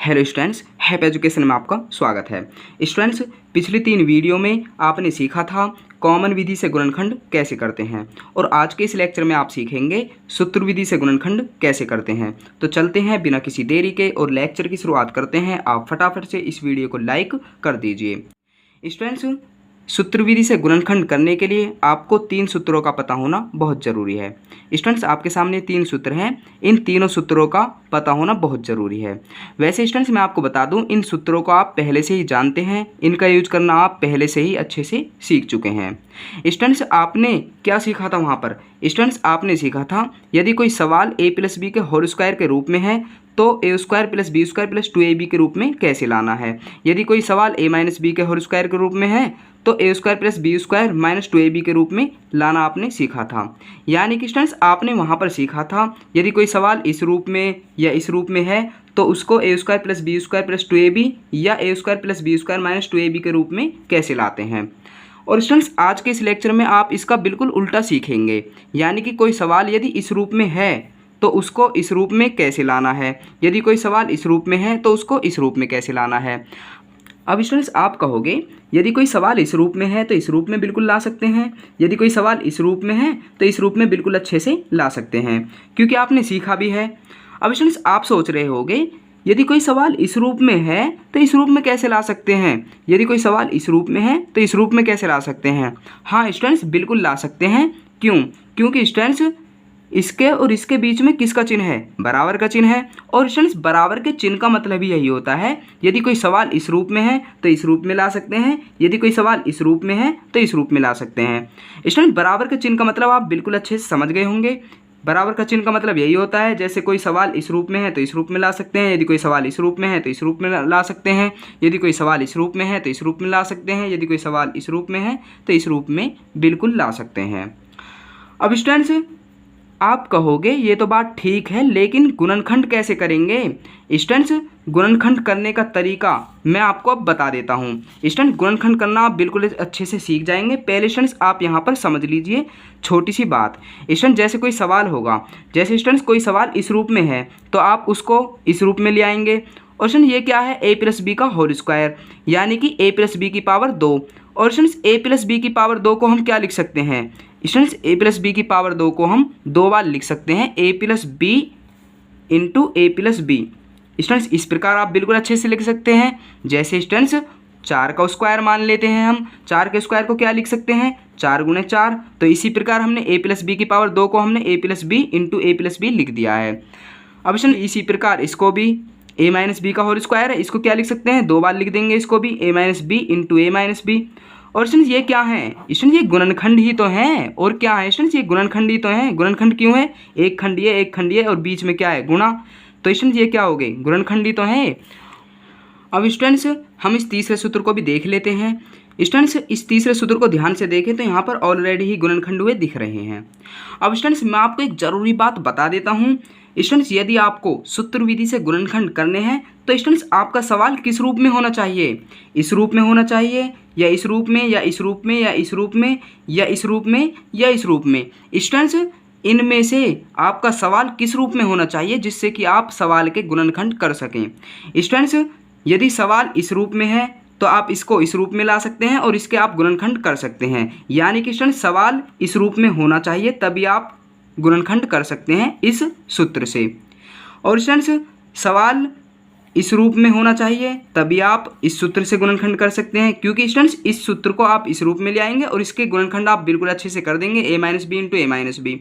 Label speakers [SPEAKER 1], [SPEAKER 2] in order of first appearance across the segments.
[SPEAKER 1] Hello students, हैप education में आपका स्वागत है। स्टूडेंट्स, पिछली 3 वीडियो में आपने सीखा था कॉमन विधि से गुणनखंड कैसे करते हैं और आज के इस लेक्चर में आप सीखेंगे सूत्र विधि से गुणनखंड कैसे करते हैं। तो चलते हैं बिना किसी देरी के और लेक्चर की शुरुआत करते हैं। आप फटाफट से इस वीडियो को लाइक कर दीजिए। स्टूडेंट्स, सूत्र विधि से गुणनखंड करने के लिए आपको 3 सूत्रों का पता होना बहुत ज़रूरी है। स्टूडेंट्स, आपके सामने 3 सूत्र हैं, इन तीनों सूत्रों का पता होना बहुत ज़रूरी है। वैसे स्टूडेंट्स, मैं आपको बता दूं, इन सूत्रों को आप पहले से ही जानते हैं, इनका यूज करना आप पहले से ही अच्छे से सीख चुके हैं। स्टूडेंट्स, आपने क्या सीखा था वहाँ पर? स्टूडेंट्स, आपने सीखा था यदि कोई सवाल a + b के होल स्क्वायर के रूप में है तो a² + b² + 2ab के रूप में कैसे लाना है। यदि कोई सवाल a - b के होल स्क्वायर के रूप में है तो a² + b² - 2ab के रूप में लाना आपने सीखा था। यानी कि स्टूडेंट्स, आपने वहाँ पर सीखा था यदि कोई सवाल इस रूप में या इस रूप में है तो उसको a² + b² + 2ab या a² + b² - 2ab के रूप में कैसे लाते हैं। और स्टूडेंट्स, आज के इस लेक्चर में आप इसका बिल्कुल उल्टा सीखेंगे। यानी कि कोई सवाल यदि इस रूप में है तो उसको इस रूप में कैसे लाना है, यदि कोई सवाल इस रूप में है तो उसको इस रूप में कैसे लाना है। अब स्टूडेंट्स, आप कहोगे यदि कोई सवाल इस रूप में है तो इस रूप में बिल्कुल ला सकते हैं, यदि कोई सवाल इस रूप में है तो इस रूप में बिल्कुल अच्छे से ला सकते हैं, क्योंकि आपने सीखा भी है। अब स्टूडेंट्स, आप सोच रहे होंगे यदि कोई सवाल इस रूप में है तो इस रूप में कैसे ला सकते हैं, यदि कोई सवाल इस रूप में है तो इस रूप में कैसे ला सकते हैं। हाँ स्टूडेंट्स, बिल्कुल ला सकते हैं। क्यों? क्योंकि स्टूडेंट्स, इसके और इसके बीच में किसका चिन्ह है? बराबर का चिन्ह है। और स्टूडेंट्स, बराबर के चिन्ह का मतलब ही यही होता है, यदि कोई सवाल इस रूप में है तो इस रूप में ला सकते हैं, यदि कोई सवाल इस रूप में है तो इस रूप में ला सकते हैं। स्टूडेंट्स, बराबर के चिन्ह का मतलब आप बिल्कुल अच्छे से समझ गए होंगे। बराबर का चिन्ह का मतलब यही होता है, जैसे कोई सवाल इस रूप में है तो इस रूप में ला सकते हैं, यदि कोई सवाल इस रूप में है तो इस रूप में ला सकते हैं, यदि कोई सवाल इस रूप में है तो इस रूप में ला सकते हैं, यदि कोई सवाल इस रूप में है तो इस रूप में बिल्कुल ला सकते हैं। अब स्टूडेंट्स, आप कहोगे ये तो बात ठीक है, लेकिन गुणनखंड कैसे करेंगे? स्टूडेंट्स, गुणनखंड करने का तरीका मैं आपको अब बता देता हूँ। स्टूडेंट्स, गुणनखंड करना आप बिल्कुल अच्छे से सीख जाएंगे। पहले स्टूडेंट्स, आप यहाँ पर समझ लीजिए छोटी सी बात। स्टूडेंट्स, जैसे कोई सवाल होगा, जैसे स्टूडेंट्स कोई सवाल इस रूप में है तो आप उसको इस रूप में ले आएंगे। और स्टूडेंट्स, ये क्या है? a + b का होल स्क्वायर, यानी कि a + b की पावर 2। और स्टूडेंट्स, a + b की पावर 2 को हम क्या लिख सकते हैं? स्टूडेंट्स, a + b की पावर 2 को हम 2 बार लिख सकते हैं, a + b × a + b। Students, इस प्रकार आप बिल्कुल अच्छे से लिख सकते हैं। जैसे स्टूडेंट्स, 4 का स्क्वायर मान लेते हैं हम, 4 के स्क्वायर को क्या लिख सकते हैं? 4 × 4। तो इसी प्रकार हमने a + b की पावर 2 को हमने a + b × a + b लिख दिया है। अब स्टूडेंट, इसी प्रकार इसको भी a - b का होल स्क्वायर है, इसको क्या लिख सकते हैं? 2 बार लिख देंगे इसको भी, a - b × a - b। और स्टूडेंट्स, ये क्या है? स्टूडेंट्स, ये गुणनखंड ही तो हैं। और क्या है स्टूडेंट्स? ये गुणनखंड ही तो हैं। गुणनखंड क्यों है? एक खंडीय और बीच में क्या है? गुणा। तो स्टूडेंट्स, ये क्या हो गए? गुणनखंड ही तो हैं। अब स्टूडेंट्स, हम इस तीसरे सूत्र को भी देख लेते हैं। स्टूडेंट्स, इस तीसरे सूत्र को ध्यान से देखें तो यहाँ पर ऑलरेडी ही गुणनखंड हुए दिख रहे हैं। अब स्टूडेंट्स, मैं आपको एक ज़रूरी बात बता देता हूँ। स्टूडेंट्स, यदि आपको सूत्र विधि से गुणनखंड करने हैं तो स्टूडेंट्स, आपका सवाल किस रूप में होना चाहिए? इस रूप में होना चाहिए, या इस रूप में, या इस रूप में, या इस रूप में, या इस रूप में, या इस रूप में। स्टूडेंट्स, इनमें से आपका सवाल किस रूप में होना चाहिए जिससे कि आप सवाल के गुणनखंड कर सकें। स्टूडेंट्स, यदि सवाल इस रूप में है तो आप इसको इस रूप में ला सकते हैं और इसके आप गुणनखंड कर सकते हैं। यानी कि स्टूडेंट्स, सवाल इस रूप में होना चाहिए, तभी आप गुणनखंड कर सकते हैं इस सूत्र से। और स्टूडेंट्स, सवाल इस रूप में होना चाहिए तभी आप इस सूत्र से गुणनखंड कर सकते हैं, क्योंकि स्टूडेंट्स, इस सूत्र को आप इस रूप में ले आएंगे और इसके गुणनखंड आप बिल्कुल अच्छे से कर देंगे, a - b × a - b।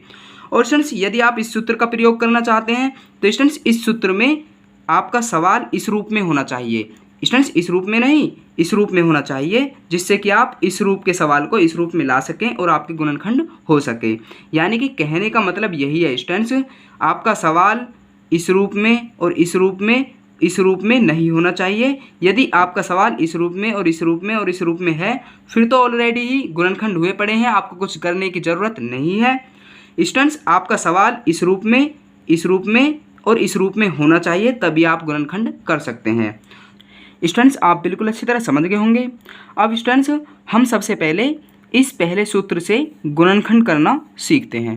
[SPEAKER 1] और स्टूडेंट्स, यदि आप इस सूत्र का प्रयोग करना चाहते हैं तो स्टूडेंट्स, इस सूत्र में आपका सवाल इस रूप में होना चाहिए। स्टूडेंट्स, इस रूप में नहीं, इस रूप में होना चाहिए, जिससे कि आप इस रूप के सवाल को इस रूप में ला सकें और आपके गुणनखंड हो सके। यानी कि कहने का मतलब यही है स्टूडेंट्स, आपका सवाल इस रूप में और इस रूप में, इस रूप में नहीं होना चाहिए। यदि आपका सवाल इस रूप में और इस रूप में और इस रूप में है, फिर तो ऑलरेडी ही गुणनखंड हुए पड़े हैं, आपको कुछ करने की ज़रूरत नहीं है। स्टूडेंट्स, आपका सवाल इस रूप में, इस रूप में और इस रूप में होना चाहिए, तभी आप गुणनखंड कर सकते हैं। स्टूडेंट्स, आप बिल्कुल अच्छी तरह समझ गए होंगे। अब स्टूडेंट्स, हम सबसे पहले इस पहले सूत्र से गुणनखंड करना सीखते हैं।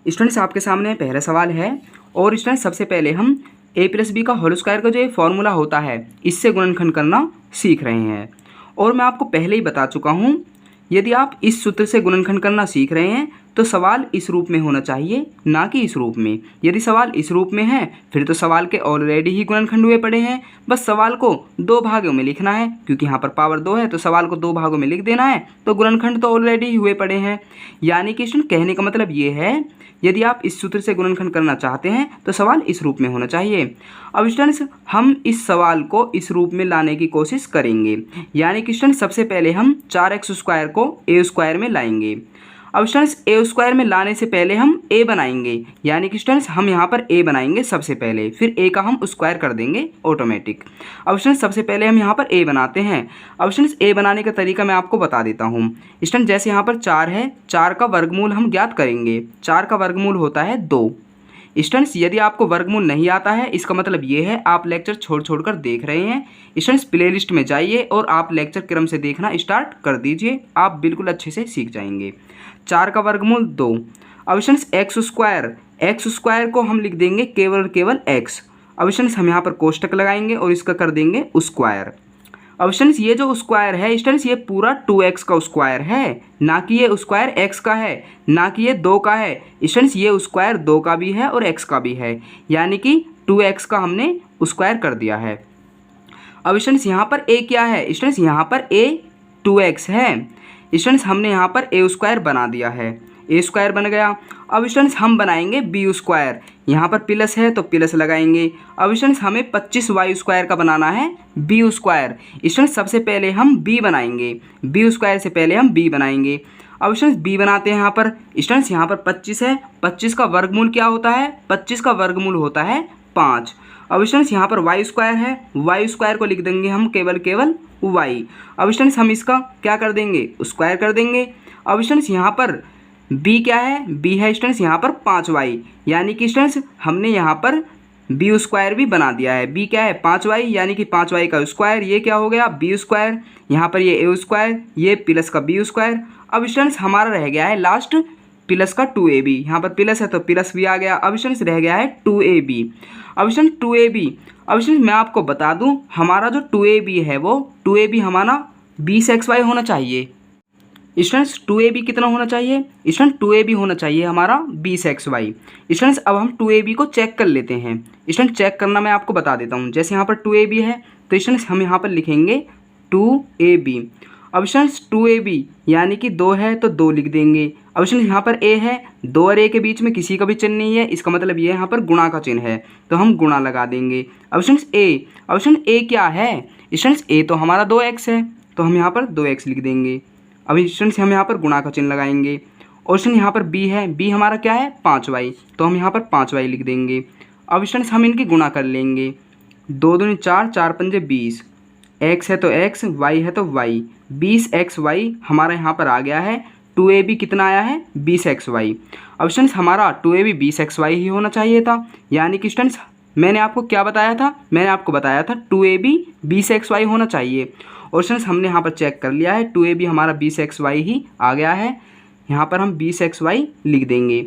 [SPEAKER 1] स्टूडेंट्स, आपके सामने पहला सवाल है और स्टूडेंट्स, सबसे पहले हम ए प्लस बी का होल स्क्वायर का जो ये फॉर्मूला होता है इससे गुणनखंड करना सीख रहे हैं। और मैं आपको पहले ही बता चुका हूँ, यदि आप इस सूत्र से गुणनखंड करना सीख रहे हैं तो सवाल इस रूप में होना चाहिए, ना कि इस रूप में। यदि सवाल इस रूप में है फिर तो सवाल के ऑलरेडी ही गुणनखंड हुए पड़े हैं, बस सवाल को 2 भागों में लिखना है, क्योंकि यहाँ पर पावर 2 है तो सवाल को 2 भागों में लिख देना है, तो गुणनखंड तो ऑलरेडी ही हुए पड़े हैं। यानी कि स्टूडेंट कहने का मतलब ये है, यदि आप इस सूत्र से गुणनखंड करना चाहते हैं तो सवाल इस रूप में होना चाहिए। अब स्टूडेंट्स हम इस सवाल को इस रूप में लाने की कोशिश करेंगे। यानी कि स्टूडेंट्स सबसे पहले हम 4x स्क्वायर को ए स्क्वायर में लाएंगे। अब स्टूडेंट्स ए स्क्वायर में लाने से पहले हम ए बनाएंगे, यानी कि स्टूडेंट्स हम यहाँ पर ए बनाएंगे सबसे पहले, फिर ए का हम स्क्वायर कर देंगे ऑटोमेटिक। अब स्टूडेंट्स सबसे पहले हम यहाँ पर ए बनाते हैं। अब स्टूडेंट्स ए बनाने का तरीका मैं आपको बता देता हूँ। स्टूडेंट जैसे यहाँ पर 4 है, 4 का वर्गमूल हम ज्ञात करेंगे। 4 का वर्गमूल होता है 2। स्टूडेंट्स यदि आपको वर्गमूल नहीं आता है इसका मतलब ये है आप लेक्चर छोड़ कर देख रहे हैं। स्टूडेंट्स प्लेलिस्ट में जाइए और आप लेक्चर क्रम से देखना स्टार्ट कर दीजिए, आप बिल्कुल अच्छे से सीख जाएंगे। 4 का वर्गमूल 2। अब स्टूडेंट्स एक्स स्क्वायर को हम लिख देंगे केवल एक्स। अब स्टूडेंट्स हम यहाँ पर कोष्टक लगाएंगे और इसका कर देंगे स्क्वायर। अब स्टूडेंट्स ये जो स्क्वायर है स्टूडेंट्स ये पूरा 2x का स्क्वायर है, ना कि ये स्क्वायर x का है, ना कि ये 2 का है। स्टूडेंट्स ये स्क्वायर 2 का भी है और x का भी है, यानी कि 2x का हमने स्क्वायर कर दिया है। अब स्टूडेंट्स यहाँ पर a क्या है? स्टूडेंट्स यहाँ पर a 2x है। स्टूडेंट्स हमने यहाँ पर a स्क्वायर बना दिया है, a स्क्वायर बन गया। अब स्टूडेंट्स हम बनाएंगे b स्क्वायर, यहाँ पर प्लस है तो प्लस लगाएंगे। अब स्टूडेंट्स हमें 25y स्क्वायर का बनाना है b स्क्वायर। स्टूडेंट्स सबसे पहले हम b बनाएंगे, b स्क्वायर से पहले हम b बनाएंगे। अब स्टूडेंट्स b बनाते हैं यहाँ पर। स्टूडेंट्स यहाँ पर 25 है, 25 का वर्गमूल क्या होता है? 25 का वर्गमूल होता है 5। अब स्टूडेंट्स यहाँ पर y स्क्वायर है, y स्क्वायर को लिख देंगे हम केवल y। अब स्टूडेंट्स हम इसका क्या कर देंगे? स्क्वायर कर देंगे। अब स्टूडेंट्स यहाँ पर b क्या है? b है स्टूडेंट्स यहाँ पर 5y, यानी कि स्टूडेंट्स हमने यहाँ पर b स्क्वायर भी बना दिया है। b क्या है? 5y, यानी कि 5y का स्क्वायर, ये क्या हो गया? b square. यहाँ पर ये a स्क्वायर, ये प्लस का b स्क्वायर। अब स्टूडेंट्स हमारा रह गया है लास्ट प्लस का 2ab, यहाँ पर प्लस है तो प्लस भी आ गया। अब स्टूडेंट्स रह गया है 2ab। अब स्टूडेंट 2ab, अब स्टूडेंट मैं आपको बता दूं हमारा जो 2ab है वो 2ab हमारा 20xy होना चाहिए। स्टूडेंट्स 2ab कितना होना चाहिए? स्टूडेंट 2ab होना चाहिए हमारा 20xy। स्टूडेंट्स अब हम 2ab को चेक कर लेते हैं। स्टूडेंट चेक करना मैं आपको बता देता हूँ। जैसे यहाँ पर 2ab है तो स्टूडेंट्स हम यहाँ पर लिखेंगे 2ab। अब स्टूडेंट्स 2ab यानी कि 2 है तो 2 लिख देंगे। अब स्टूडेंट्स यहाँ पर a है, 2 और a के बीच में किसी का भी चिन्ह नहीं है, इसका मतलब ये यहाँ पर गुणा का चिन्ह है तो हम गुणा लगा देंगे। अब स्टूडेंट्स a, अब स्टूडेंट a क्या है? स्टूडेंट्स a तो हमारा 2x है तो हम यहाँ पर 2x लिख देंगे। अब स्टूडेंट्स हम यहाँ पर गुणा का चिन्ह लगाएंगे। और स्टूडेंट यहाँ पर b है, b हमारा क्या है? 5y, तो हम यहाँ पर 5y लिख देंगे। अब स्टूडेंट्स हम इनकी गुणा कर लेंगे। 2 दूनी 4, 4 पंजे 20, x है तो x, y है तो y, 20xy हमारा यहाँ पर आ गया है। 2ab कितना आया है? 20xy। अब स्टूडेंट्स हमारा 2ab 20xy ही होना चाहिए था, यानी कि स्टूडेंट्स मैंने आपको क्या बताया था? मैंने आपको बताया था 2ab 20xy होना चाहिए। और स्टूडेंट्स हमने यहाँ पर चेक कर लिया है, 2ab हमारा 20xy ही आ गया है। यहाँ पर हम 20xy लिख देंगे।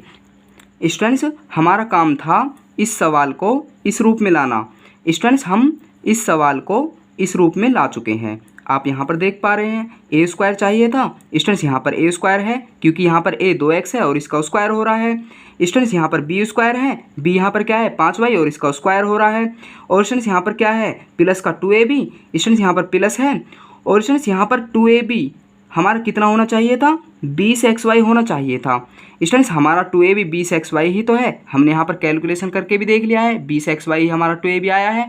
[SPEAKER 1] स्टूडेंट्स हमारा काम था इस सवाल को इस रूप में लाना। स्टूडेंट्स हम इस सवाल को इस रूप में ला चुके हैं, आप यहाँ पर देख पा रहे हैं। a स्क्वायर चाहिए था, स्टूडेंट्स यहाँ पर a स्क्वायर है क्योंकि यहाँ पर a 2x है और इसका स्क्वायर हो रहा है। स्टूडेंट्स यहाँ पर b स्क्वायर है, b यहाँ पर क्या है? 5y और इसका स्क्वायर हो रहा है। और स्टूडेंट्स यहाँ पर क्या है? प्लस का 2ab, स्टूडेंट्स यहाँ पर प्लस है। और स्टूडेंट्स यहाँ पर 2ab हमारा कितना होना चाहिए था? 20xy होना चाहिए था। स्टूडेंट्स हमारा 2ab 20xy ही तो है, हमने यहाँ पर कैलकुलेशन करके भी देख लिया है, 20xy ही हमारा 2ab आया है।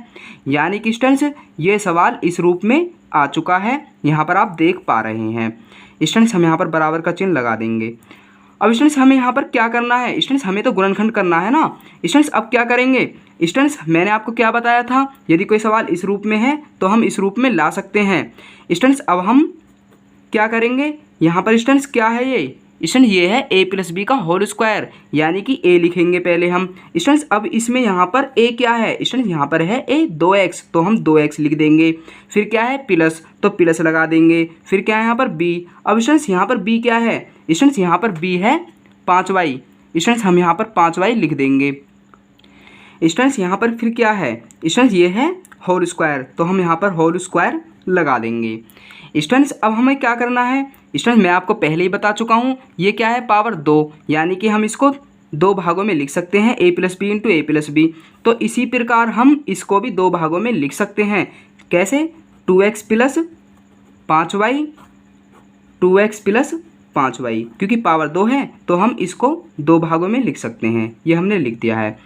[SPEAKER 1] यानी कि स्टूडेंट्स ये सवाल इस रूप में आ चुका है, यहाँ पर आप देख पा रहे हैं। स्टूडेंट्स हम यहाँ पर बराबर का चिन्ह लगा देंगे। अब स्टूडेंट्स हमें यहाँ पर क्या करना है? स्टूडेंट्स हमें तो गुणनखंड करना है ना। स्टूडेंट्स अब क्या करेंगे? स्टूडेंट्स मैंने आपको क्या बताया था, यदि कोई सवाल इस रूप में है तो हम इस रूप में ला सकते हैं। स्टूडेंट्स अब हम क्या करेंगे? यहाँ पर स्टूडेंट्स क्या है ये? स्टूडेंट ये है a प्लस बी का होल स्क्वायर, यानी कि a लिखेंगे पहले हम। स्टूडेंट्स अब इसमें यहाँ पर a क्या है? स्टूडेंट्स यहाँ पर है a 2x, तो हम 2x लिख देंगे। फिर क्या है? प्लस, तो प्लस लगा देंगे। फिर क्या है यहाँ पर b। अब स्टूडेंट्स यहाँ पर b क्या है? स्टूडेंट्स यहाँ पर b है 5y। स्टूडेंट्स हम यहाँ पर 5y लिख देंगे। स्टूडेंट्स यहाँ पर फिर क्या है स्टूडेंट्स, ये है होल स्क्वायर, तो हम यहाँ पर होल स्क्वायर लगा देंगे। स्टूडेंट्स अब हमें क्या करना है स्टूडेंट्स, मैं आपको पहले ही बता चुका हूँ, ये क्या है पावर 2, यानी कि हम इसको दो भागों में लिख सकते हैं a plus B into A plus B. तो इसी प्रकार हम इसको भी दो भागों में लिख सकते हैं। कैसे? 2x plus 5y, 2x plus 5y, क्योंकि पावर 2 है तो हम इसको दो भागों में लिख सकते हैं। ये हमने लिख दिया है।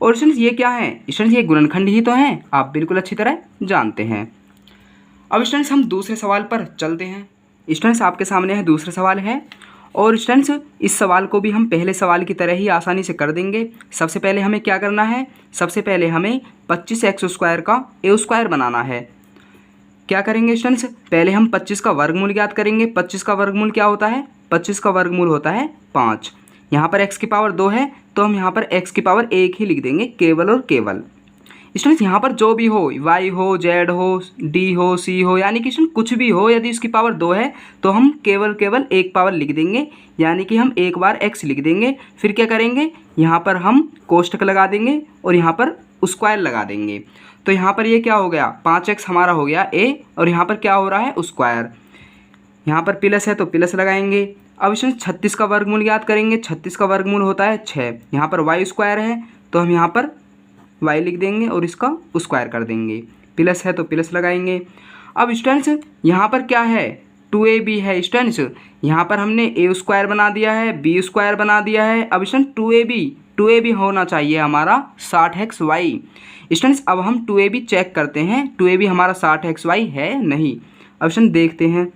[SPEAKER 1] और स्टूडेंट्स ये क्या है स्टूडेंट्स, ये गुणनखंड ही तो हैं, आप बिल्कुल अच्छी तरह जानते हैं। अब स्टूडेंट्स हम दूसरे सवाल पर चलते हैं। स्टूडेंट्स आपके सामने है दूसरा सवाल है, और स्टूडेंट्स इस सवाल को भी हम पहले सवाल की तरह ही आसानी से कर देंगे। सबसे पहले हमें क्या करना है, सबसे पहले हमें 25x² का a² बनाना है। क्या करेंगे स्टूडेंट्स, पहले हम 25 का वर्गमूल ज्ञात करेंगे। 25 का वर्गमूल क्या होता है, 25 का वर्गमूल होता है 5। यहाँ पर x की पावर 2 है तो हम यहाँ पर x की पावर 1 ही लिख देंगे, केवल और केवल। स्टूडेंट्स यहाँ पर जो भी हो, y हो, z हो, d हो, c हो, यानी कि स्टूडेंट कुछ भी हो, यदि उसकी पावर 2 है तो हम केवल एक पावर लिख देंगे, यानी कि हम एक बार x लिख देंगे। फिर क्या करेंगे, यहाँ पर हम कोष्टक लगा देंगे और यहाँ पर स्क्वायर लगा देंगे। तो यहाँ पर ये क्या हो गया, 5x हमारा हो गया a, और यहाँ पर क्या हो रहा है स्क्वायर। यहाँ पर प्लस है तो प्लस लगाएंगे। अब इसमें 36 का वर्गमूल ज्ञात करेंगे। 36 का वर्गमूल होता है 6। यहाँ पर y² है तो हम यहाँ पर y लिख देंगे और इसका स्क्वायर कर देंगे। प्लस है तो प्लस लगाएंगे। अब स्टूडेंट्स यहाँ पर क्या है, 2ab है। स्टूडेंट्स यहाँ पर हमने a² बना दिया है, b² बना दिया है। अब स्टूडेंट 2ab होना चाहिए हमारा 60xy। स्टूडेंट्स अब हम 2ab चेक करते हैं, 2ab हमारा 60xy है नहीं। अब स्टूडेंट देखते हैं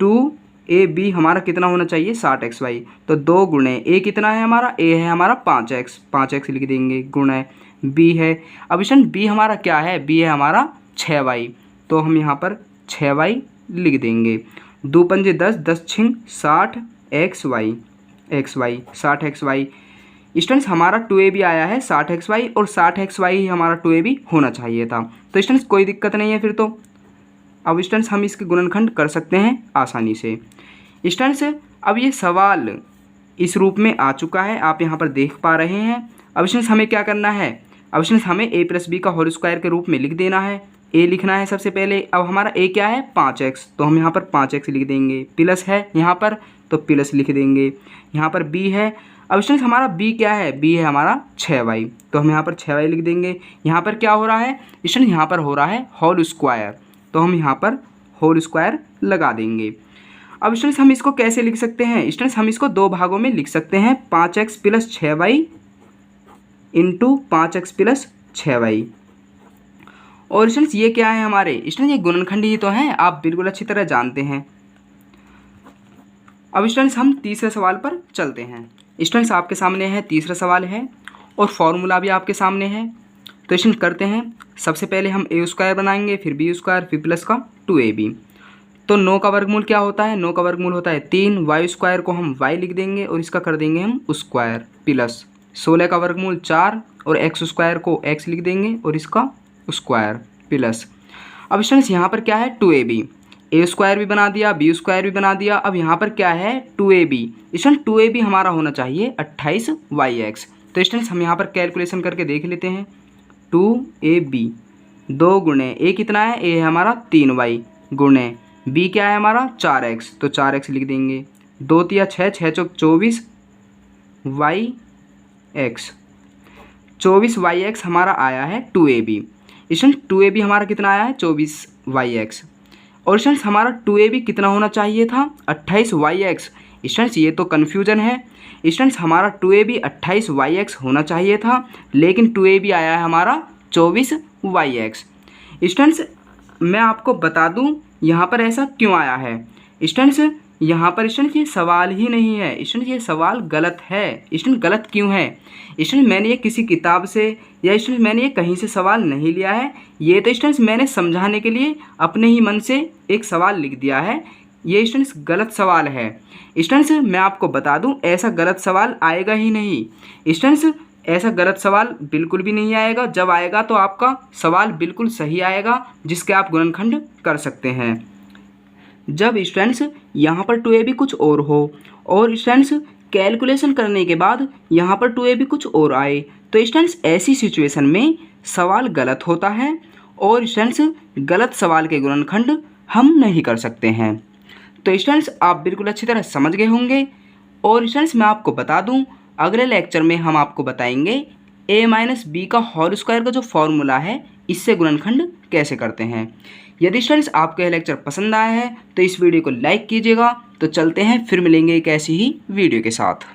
[SPEAKER 1] 2ab हमारा कितना होना चाहिए, 60xy। तो 2 गुणे a कितना है हमारा, a है हमारा 5x लिख देंगे, गुणे b है। अब स्टूडेंट b हमारा क्या है, b है हमारा 6y, तो हम यहाँ पर 6y लिख देंगे। 2 पंजे 10, 10 छिंग 60xy, 60xy। स्टूडेंट्स हमारा 2ab आया है 60xy, और 60xy ही हमारा 2ab होना चाहिए था। तो स्टूडेंट्स कोई दिक्कत नहीं है फिर तो। अब स्टूडेंट्स हम इसके गुणनखंड कर सकते हैं आसानी से। स्टूडेंट्स अब ये सवाल इस रूप में आ चुका है, आप यहाँ पर देख पा रहे हैं। अब स्टूडेंट्स हमें क्या करना है, अब स्टूडेंट्स हमें a प्लस बी का होल स्क्वायर के रूप में लिख देना है। a लिखना है सबसे पहले। अब हमारा a क्या है, 5x, तो हम यहाँ पर 5x लिख देंगे। प्लस है यहाँ पर तो प्लस लिख देंगे। यहाँ पर b है। अब स्टूडेंट्स हमारा b क्या है, b है हमारा 6y, तो हम यहाँ पर 6y लिख देंगे। यहाँ पर क्या हो रहा है स्टूडेंट, यहाँ पर हो रहा है होल स्क्वायर, तो हम यहाँ पर होल स्क्वायर लगा देंगे। अब स्टूडेंट्स हम इसको कैसे लिख सकते हैं, स्टूडेंट्स हम इसको दो भागों में लिख सकते हैं, 5x plus 6y into 5x plus 6y। और स्टूडेंट्स ये क्या है हमारे स्टूडेंट्स, ये गुणनखंड ही तो हैं, आप बिल्कुल अच्छी तरह जानते हैं। अब स्टूडेंट्स हम तीसरे सवाल पर चलते हैं। स्टूडेंट्स आपके सामने है तीसरा सवाल है, और फॉर्मूला भी आपके सामने है। तो स्टूडेंट करते हैं, सबसे पहले हम a² बनाएंगे, फिर b², फिर प्लस का 2ab। तो 9 का वर्गमूल क्या होता है, 9 का वर्गमूल होता है 3। y² को हम y लिख देंगे और इसका कर देंगे हम स्क्वायर, प्लस 16 का वर्गमूल 4, और x² को x लिख देंगे और इसका स्क्वायर, प्लस। अब स्टूडेंट्स यहाँ पर क्या है, 2ab, a² भी बना दिया, b² भी बना दिया। अब यहाँ पर क्या है, 2ab। स्टूडेंट 2ab हमारा होना चाहिए 28yx। तो स्टूडेंट्स हम यहाँ पर कैलकुलेशन करके देख लेते हैं। 2ab 2 गुणे a कितना है, a है हमारा 3y, गुणे b क्या है हमारा 4x, तो 4x लिख देंगे। 2 तिया 6, 6 चौक 24 yx, 24yx हमारा आया है 2ab। स्टूडेंट 2ab हमारा कितना आया है, 24yx। और स्टूडेंट्स हमारा 2ab कितना होना चाहिए था, 28yx। स्टूडेंट्स ये तो कन्फ्यूजन है। स्टूडेंट्स हमारा 2ab 28yx होना चाहिए था, लेकिन 2ab आया है हमारा 24yx। स्टूडेंट्स मैं आपको बता दूं यहाँ पर ऐसा क्यों आया है। स्टूडेंट्स यहाँ पर स्टूडेंट ये सवाल ही नहीं है, स्टूडेंट ये सवाल गलत है। स्टूडेंट गलत क्यों है, स्टूडेंट मैंने ये किसी किताब से या स्टूडेंट मैंने ये कहीं से सवाल नहीं लिया है। ये तो स्टूडेंट्स मैंने समझाने के लिए अपने ही मन से एक सवाल लिख दिया है। ये स्टूडेंट्स गलत सवाल है। स्टूडेंट्स मैं आपको बता दूं ऐसा गलत सवाल आएगा ही नहीं। स्टूडेंट्स ऐसा गलत सवाल बिल्कुल भी नहीं आएगा। जब आएगा तो आपका सवाल बिल्कुल सही आएगा, जिसके आप गुणनखंड कर सकते हैं। जब स्टूडेंट्स यहाँ पर 2ab कुछ और हो, और स्टूडेंट्स कैलकुलेशन करने के बाद यहाँ पर 2ab कुछ और आए तो स्टूडेंट्स ऐसी सिचुएशन में सवाल गलत होता है और स्टूडेंट्स गलत सवाल के गुणनखंड हम नहीं कर सकते हैं। तो स्टूडेंट्स आप बिल्कुल अच्छी तरह समझ गए होंगे। और स्टूडेंट्स मैं आपको बता दूं, अगले लेक्चर में हम आपको बताएंगे a माइनस बी का होल स्क्वायर का जो फॉर्मूला है इससे गुणनखंड कैसे करते हैं। यदि स्टूडेंट्स आपको यह लेक्चर पसंद आया है तो इस वीडियो को लाइक कीजिएगा। तो चलते हैं, फिर मिलेंगे एक ऐसी ही वीडियो के साथ।